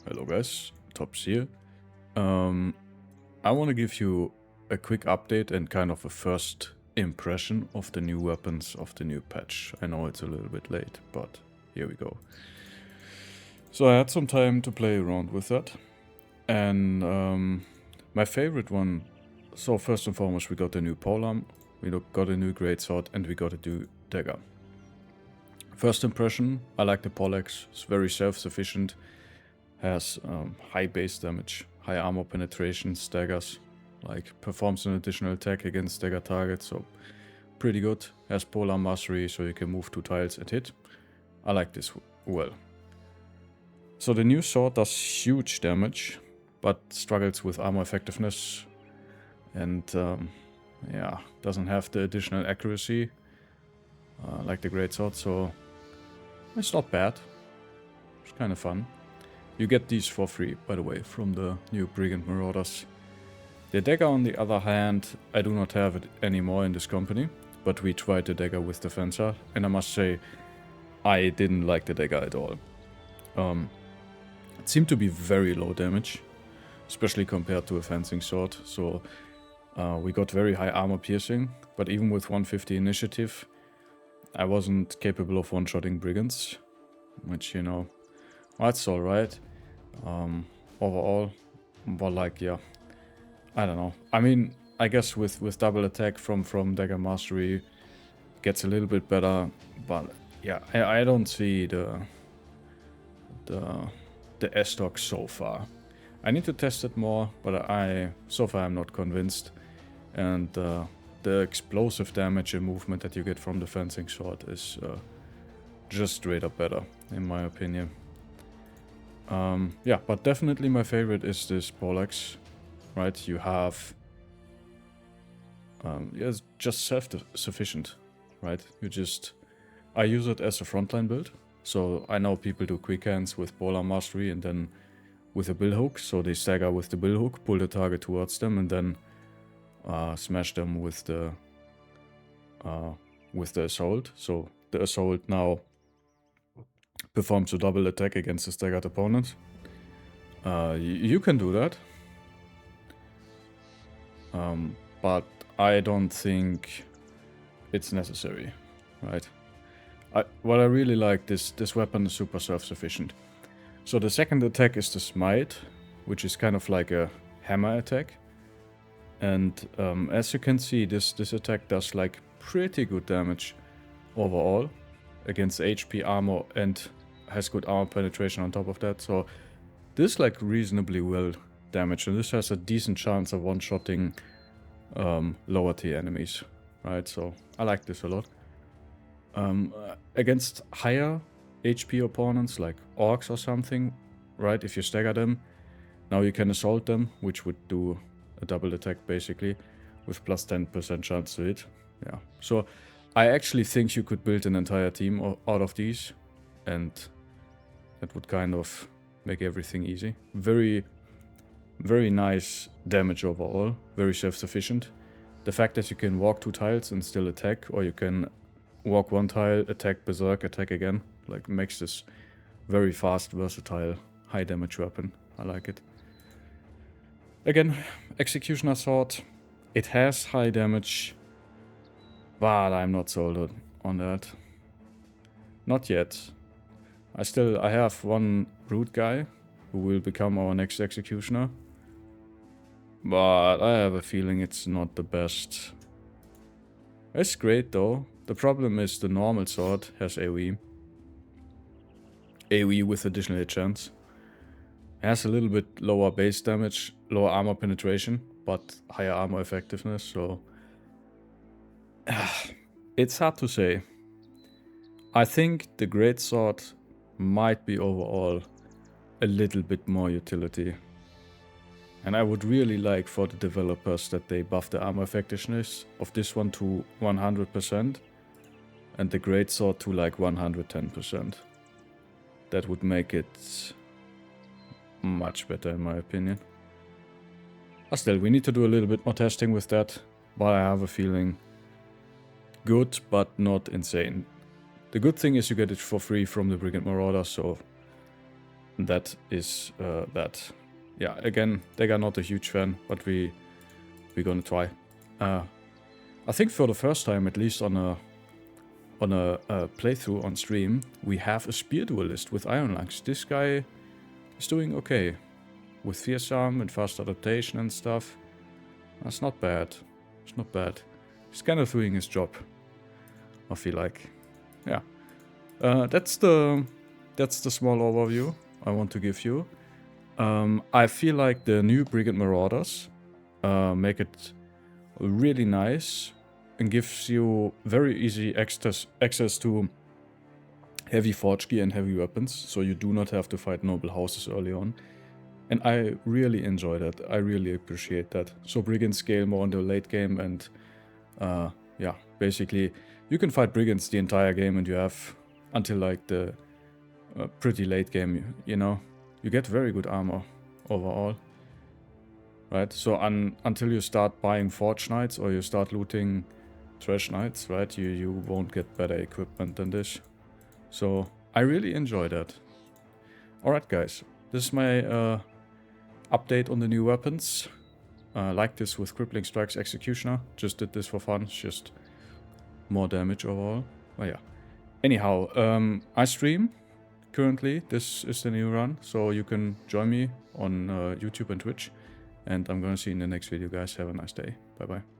Hello guys, Tops here. I want to give you a quick update and kind of a first impression of the new weapons of the new patch. I know it's a little bit late, but here we go. So I had some time to play around with that. And my favorite one, so first and foremost we got the new Polearm, we got a new greatsword, and we got a new Dagger. First impression, I like the Poleaxe, it's very self-sufficient. Has high base damage, high armor penetration, staggers, like performs an additional attack against stagger targets, so pretty good. Has Polearm mastery, so you can move 2 tiles and hit. I like this well. So the new sword does huge damage, but struggles with armor effectiveness, and yeah, doesn't have the additional accuracy like the greatsword, so it's not bad. It's kind of fun. You get these for free, by the way, from the new Brigand marauders. The dagger, on the other hand, I do not have it anymore in this company, but we tried the dagger with the fencer, and I must say, I didn't like the dagger at all. It seemed to be very low damage, especially compared to a fencing sword, so we got very high armor piercing, but even with 150 initiative, I wasn't capable of one-shotting brigands, which, you know, that's alright. Overall, but like, yeah, I don't know. I mean, I guess with double attack from Dagger Mastery gets a little bit better, but yeah, I don't see the S-Stock so far. I need to test it more, but so far I'm not convinced. And the explosive damage and movement that you get from the fencing sword is just straight up better, in my opinion. Yeah, but definitely my favorite is this Poleaxe, right? You have, yeah, it's just self-sufficient, right? I use it as a frontline build, so I know people do quick hands with Polearm mastery and then with a bill hook, so they stagger with the bill hook, pull the target towards them, and then smash them with the assault. So the assault now performs a double attack against a staggered opponent. You can do that. But I don't think it's necessary, right? What I really like, this weapon is super self-sufficient. So the second attack is the smite, which is kind of like a hammer attack. And as you can see, this attack does like pretty good damage overall against HP armor and has good armor penetration on top of that. So this like reasonably well damaged, and this has a decent chance of one-shotting lower tier enemies, right? So I like this a lot. Against higher HP opponents like orcs or something, right? If you stagger them, now you can assault them, which would do a double attack basically, with plus 10% chance to hit. Yeah, so I actually think you could build an entire team out of these, and that would kind of make everything easy. Very, very nice damage overall, very self-sufficient. The fact that you can walk 2 tiles and still attack, or you can walk 1 tile, attack, berserk, attack again, like makes this very fast, versatile, high damage weapon. I like it. Again, Executioner Sword, it has high damage, but I'm not sold on that. Not yet. I have one root guy who will become our next Executioner, but I have a feeling it's not the best. It's great though. The problem is the normal sword has AoE. AoE with additional hit chance. Has a little bit lower base damage, lower armor penetration, but higher armor effectiveness, so it's hard to say. I think the greatsword might be overall a little bit more utility. And I would really like for the developers that they buff the armor effectiveness of this one to 100% and the greatsword to like 110%. That would make it much better in my opinion. But still, we need to do a little bit more testing with that, but I have a feeling good, but not insane. The good thing is you get it for free from the Brigand Marauder, so that is that. Yeah, again, Dagger not a huge fan, but we're gonna try. I think for the first time, at least on a playthrough on stream, we have a spear dualist with iron lungs. This guy is doing okay with fierce arm and fast adaptation and stuff. That's not bad. It's not bad. He's kind of doing his job, I feel like. Yeah. That's the small overview I want to give you. I feel like the new Brigand marauders make it really nice and gives you very easy access to heavy forge gear and heavy weapons, so you do not have to fight noble houses early on. And I really enjoy that. I really appreciate that. So Brigands scale more in the late game, and yeah, basically you can fight Brigands the entire game, and you have until like the pretty late game, you know. You get very good armor overall. Right, so until you start buying Forge Knights or you start looting Trash Knights, right, you won't get better equipment than this. So I really enjoy that. Alright guys, this is my update on the new weapons. Like this with Crippling Strikes Executioner. Just did this for fun, it's just more damage overall. Oh yeah. Anyhow, I stream currently. This is the new run, so you can join me on YouTube and Twitch. And I'm gonna see you in the next video, guys. Have a nice day. Bye bye.